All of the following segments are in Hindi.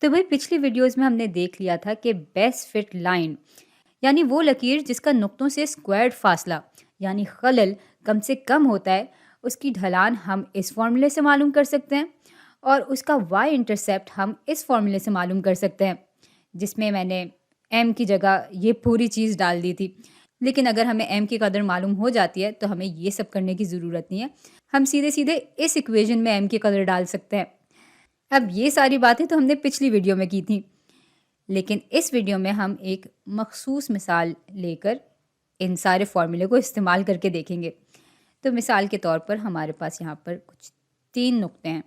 तो भाई पिछली वीडियोस में हमने देख लिया था कि बेस्ट फिट लाइन यानी वो लकीर जिसका नुक्तों से स्क्वायर्ड फासला यानी खलल कम से कम होता है, उसकी ढलान हम इस फॉर्मूले से मालूम कर सकते हैं और उसका वाई इंटरसेप्ट हम इस फॉर्मूले से मालूम कर सकते हैं, जिसमें मैंने एम की जगह ये पूरी चीज़ डाल दी थी। लेकिन अगर हमें एम की कदर मालूम हो जाती है तो हमें ये सब करने की ज़रूरत नहीं है। हम सीधे सीधे इस इक्वेशन में एम की कदर डाल सकते हैं। अब ये सारी बातें तो हमने पिछली वीडियो में की थी, लेकिन इस वीडियो में हम एक मखसूस मिसाल लेकर इन सारे फॉर्मूले को इस्तेमाल करके देखेंगे। तो मिसाल के तौर पर हमारे पास यहाँ पर कुछ 3 नुक्ते हैं,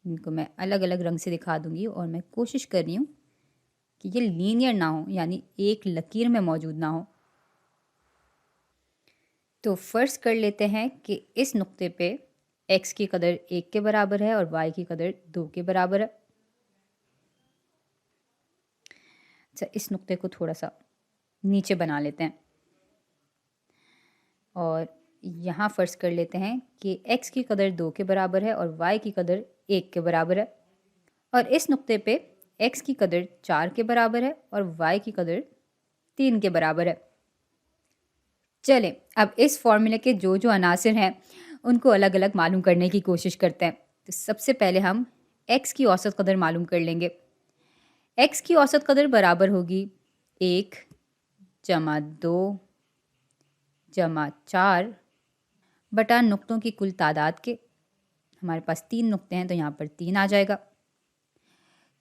इनको मैं अलग अलग रंग से दिखा दूंगी और मैं कोशिश कर रही हूँ कि ये लीनियर ना हो, यानी एक लकीर में मौजूद ना हो। तो फ़र्ज़ कर लेते हैं कि इस नुक्ते पे x की कदर 1 के बराबर है और y की कदर 2 के बराबर है। अच्छा, इस नुक्ते को थोड़ा सा नीचे बना लेते हैं और यहाँ फ़र्ज़ कर लेते हैं कि x की कदर 2 के बराबर है और y की कदर 1 के बराबर है, और इस नुक्ते पे x की कदर 4 के बराबर है और y की कदर 3 के बराबर है। चलें, अब इस फॉर्मूले के जो जो अनासिर हैं उनको अलग अलग मालूम करने की कोशिश करते हैं। तो सबसे पहले हम x की औसत कदर मालूम कर लेंगे। x की औसत कदर बराबर होगी 1 जमा 2 जमा 4 बटा नुक्तों की कुल तादाद के। हमारे पास 3 नुक्ते हैं तो यहाँ पर 3 आ जाएगा।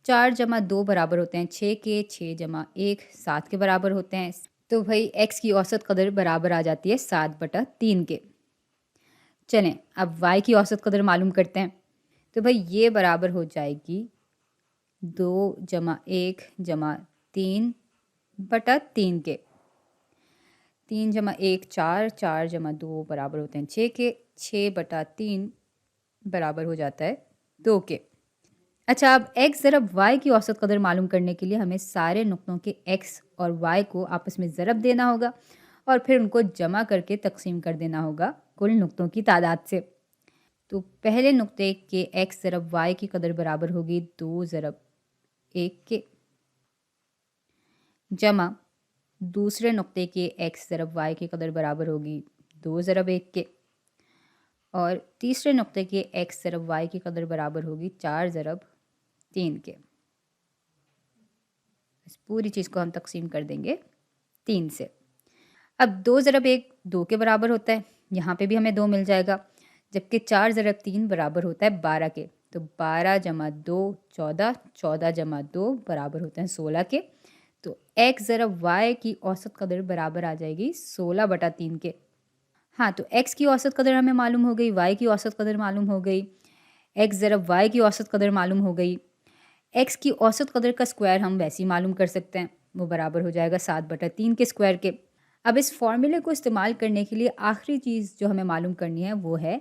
4 जमा 2 बराबर होते हैं 6 के, 6 जमा 1 7 के बराबर होते हैं। तो भाई x की औसत कदर बराबर आ जाती है 7 बटा 3 के। चलें, अब y की औसत कदर मालूम करते हैं। तो भाई ये बराबर हो जाएगी 2 जमा 1 जमा 3 बटा 3 के। 3 जमा 1 4, 4 जमा 2 बराबर होते हैं 6 के। 6 बटा 3 बराबर हो जाता है 2 के। अच्छा, अब x ज़रब y की औसत कदर मालूम करने के लिए हमें सारे नुक्तों के x और y को आपस में ज़रब देना होगा और फिर उनको जमा करके तकसीम कर देना होगा कुल नुक्तों की तादाद से। तो पहले नुक्ते के x ज़रब y की कदर बराबर होगी 2 ज़रब 1 के, जमा दूसरे नुक्ते के x ज़रब y की कदर बराबर होगी 2 ज़रब 1 के, और तीसरे नुक्ते के x ज़रब y की कदर बराबर होगी 4 ज़रब 3 के। इस पूरी चीज़ को हम तकसीम कर देंगे 3 से। अब 2 ज़रब 1 2 के बराबर होता है, यहाँ पे भी हमें 2 मिल जाएगा, जबकि 4 ज़रब 3 बराबर होता है 12 के। तो 12 जमा 2 14, 14 जमा 2 बराबर होते हैं 16 के। तो x ज़रब y की औसत कदर बराबर आ जाएगी 16 बटा 3 के। हाँ, तो x की औसत कदर हमें मालूम हो गई, y की औसत कदर मालूम हो गई, x ज़रब y की औसत कदर मालूम हो गई। x की औसत कदर का स्क्वायर हम वैसे ही मालूम कर सकते हैं, वो बराबर हो जाएगा 7 बटा 3 के स्क्वायर के। अब इस फॉर्मूले को इस्तेमाल करने के लिए आखिरी चीज़ जो हमें मालूम करनी है वो है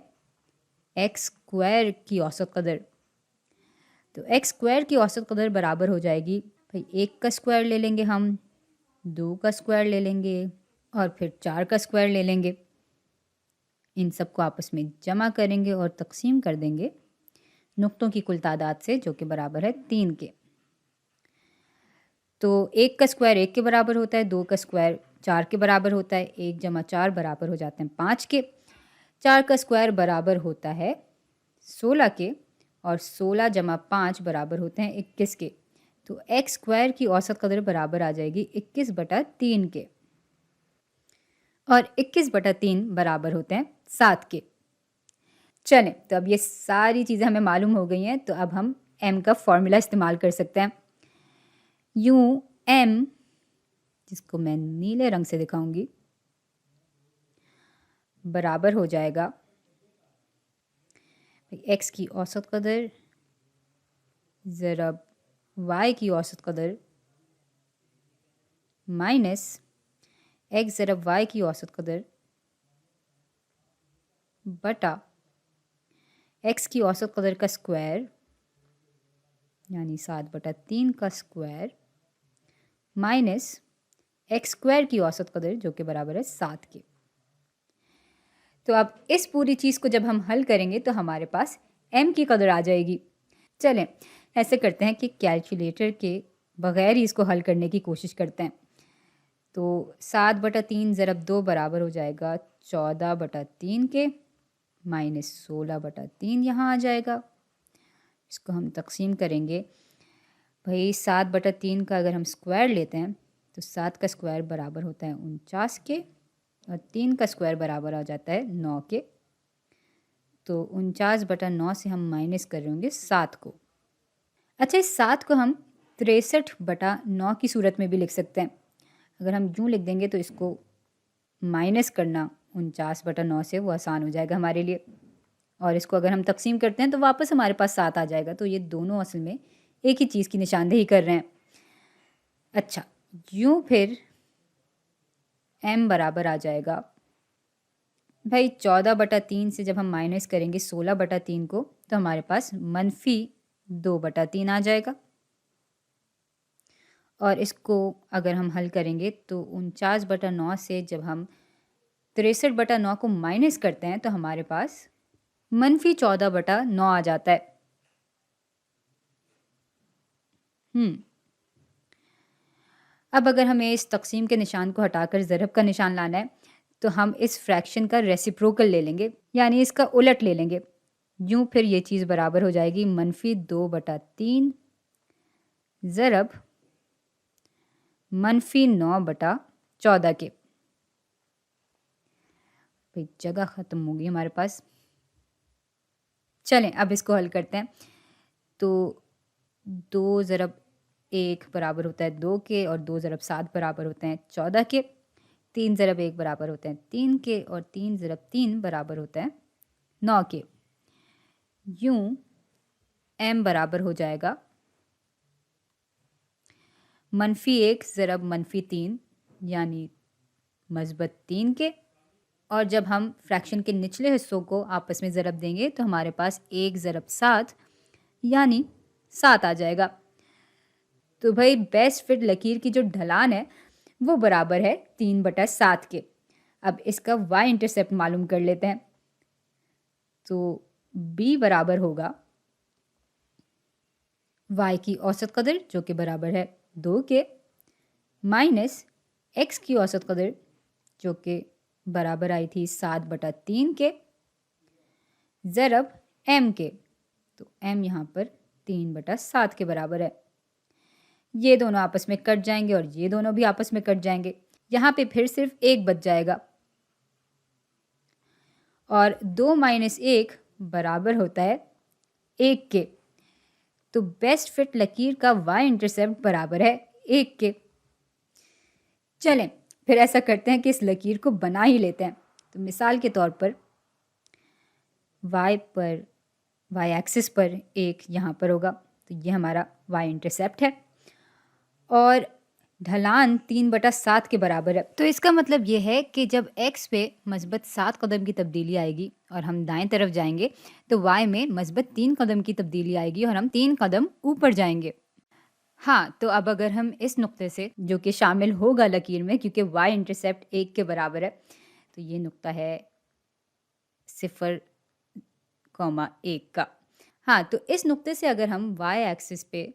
x स्क्वायर की औसत कदर। तो x स्क्वायर की औसत कदर बराबर हो जाएगी, भाई 1 का स्क्वायर ले लेंगे हम, 2 का स्क्वायर ले लेंगे और फिर 4 का स्क्वायर ले लेंगे। इन सब को आपस में जमा करेंगे और तकसीम कर देंगे नुक्तों की कुल तादाद से, जो कि बराबर है 3 के। तो 1 का स्क्वायर 1 के बराबर होता है, 2 का स्क्वायर 4 के बराबर होता है, 1 जमा 4 बराबर हो जाते हैं 5 के। 4 का स्क्वायर बराबर होता है 16 के और 16 जमा 5 बराबर होते हैं 21 के। तो x स्क्वायर की औसत कदर बराबर आ जाएगी 21 बटा 3 के, और 21 बटा 3 बराबर होते हैं 7 के। चलें, तो अब ये सारी चीज़ें हमें मालूम हो गई हैं, तो अब हम m का फॉर्मूला इस्तेमाल कर सकते हैं। यूँ m, जिसको मैं नीले रंग से दिखाऊंगी, बराबर हो जाएगा x की औसत कदर ज़रब y की औसत कदर माइनस x ज़रब y की औसत कदर बटा x की औसत कदर का स्क्वायर यानी 7 बटा 3 का स्क्वायर माइनस x स्क्वायर की औसत कदर, जो कि बराबर है 7 के। तो अब इस पूरी चीज़ को जब हम हल करेंगे तो हमारे पास m की कदर आ जाएगी। चलें, ऐसे करते हैं कि कैलकुलेटर के बगैर ही इसको हल करने की कोशिश करते हैं। तो 7/3 ज़रब 2 बराबर हो जाएगा 14/3 के, माइनस 16/3 यहाँ आ जाएगा। इसको हम तकसीम करेंगे। भाई 7/3 का अगर हम स्क्वायर लेते हैं तो 7 का स्क्वायर बराबर होता है 49 के, और 3 का स्क्वायर बराबर आ जाता है 9 के। तो 49/9 से हम माइनस कर रहे होंगे 7 को। अच्छा, इस 7 को हम 63/9 की सूरत में भी लिख सकते हैं। अगर हम यूँ लिख देंगे तो इसको माइनस करना 49/9 से वो आसान हो जाएगा हमारे लिए, और इसको अगर हम तकसीम करते हैं तो वापस हमारे पास 7 आ जाएगा। तो ये दोनों असल में एक ही चीज़ की निशानदेही कर रहे हैं। अच्छा, यूँ फिर m बराबर आ जाएगा भाई 14/3 से जब हम माइनस करेंगे 16/3 को तो हमारे पास -2/3 आ जाएगा। और इसको अगर हम हल करेंगे तो 49/9 से जब हम 63/9 को माइनस करते हैं तो हमारे पास -14/9 आ जाता है। अब अगर हमें इस तकसीम के निशान को हटाकर ज़रब का निशान लाना है तो हम इस फ्रैक्शन का रेसिप्रोकल ले लेंगे, यानी इसका उलट ले लेंगे। यूँ फिर ये चीज़ बराबर हो जाएगी -2/3 ज़रब -9/14 के। भाई जगह ख़त्म होगी हमारे पास। चलें अब इसको हल करते हैं। तो 2 ज़रब 1 बराबर होता है 2 के, और 2 ज़रब 7 बराबर होते हैं 14 के। 3 ज़रब 1 बराबर होते हैं 3 के, और 3 ज़रब 3 बराबर होता है 9 के। यूँ m बराबर हो जाएगा -1 ज़रब -3 यानी मस्बत 3 के, और जब हम फ्रैक्शन के निचले हिस्सों को आपस में ज़रब देंगे तो हमारे पास 1 ज़रब 7 यानी 7 आ जाएगा। तो भाई बेस्ट फिट लकीर की जो ढलान है वो बराबर है 3/7 के। अब इसका y इंटरसेप्ट मालूम कर लेते हैं। तो b बराबर होगा y की औसत कदर जो कि बराबर है 2 के, माइनस x की औसत कदर जो कि बराबर आई थी 7/3 के, ज़रब m के। तो m यहाँ पर 3/7 के बराबर है। ये दोनों आपस में कट जाएंगे और ये दोनों भी आपस में कट जाएंगे। यहाँ पे फिर सिर्फ 1 बच जाएगा, और 2 - 1 बराबर होता है 1 के। तो बेस्ट फिट लकीर का y इंटरसेप्ट बराबर है 1 के। चलें फिर ऐसा करते हैं कि इस लकीर को बना ही लेते हैं। तो मिसाल के तौर पर y एक्सिस पर 1 यहाँ पर होगा, तो ये हमारा y इंटरसेप्ट है, और ढलान 3/7 के बराबर है। तो इसका मतलब ये है कि जब x पे मस्बत 7 कदम की तब्दीली आएगी और हम दाएं तरफ जाएंगे तो y में मस्बत 3 कदम की तब्दीली आएगी और हम 3 कदम ऊपर जाएंगे। हाँ, तो अब अगर हम इस नुक्ते से, जो कि शामिल होगा लकीर में क्योंकि y इंटरसेप्ट 1 के बराबर है, तो ये नुक्ता है 0,1 का। हाँ, तो इस नुक्ते से अगर हम y एक्सिस पे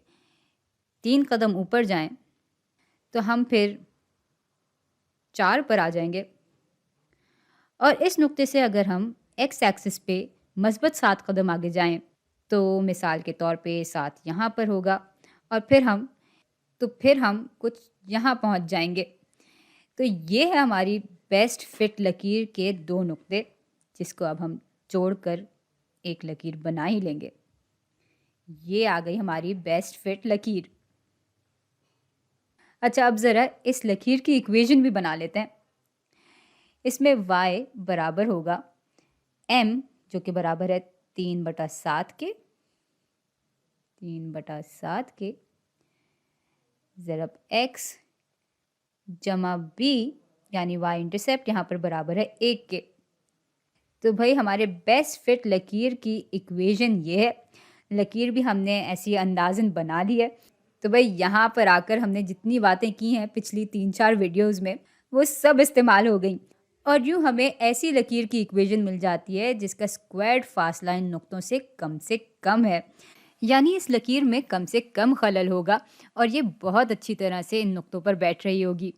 3 कदम ऊपर जाएं तो हम फिर 4 पर आ जाएंगे, और इस नुक्ते से अगर हम x एक्सिस पे मस्बत 7 कदम आगे जाएं तो मिसाल के तौर पे 7 यहाँ पर होगा, और फिर हम कुछ यहाँ पहुँच जाएंगे। तो ये है हमारी बेस्ट फिट लकीर के 2 नुक्ते, जिसको अब हम जोड़कर एक लकीर बना ही लेंगे। ये आ गई हमारी बेस्ट फिट लकीर। अच्छा, अब ज़रा इस लकीर की इक्वेशन भी बना लेते हैं। इसमें y बराबर होगा m जो कि बराबर है 3/7 के ज़रब x जमा b यानी y इंटरसेप्ट यहाँ पर बराबर है 1 के। तो भाई हमारे बेस्ट फिट लकीर की इक्वेशन ये है। लकीर भी हमने ऐसी अंदाज़न बना ली है। तो भाई यहाँ पर आकर हमने जितनी बातें की हैं पिछली 3-4 वीडियोज़ में वो सब इस्तेमाल हो गई, और यूँ हमें ऐसी लकीर की इक्वेशन मिल जाती है जिसका स्क्वायर्ड फासला इन नुक्तों से कम है। यानी इस लकीर में कम से कम खलल होगा और ये बहुत अच्छी तरह से इन नुक्तों पर बैठ रही होगी।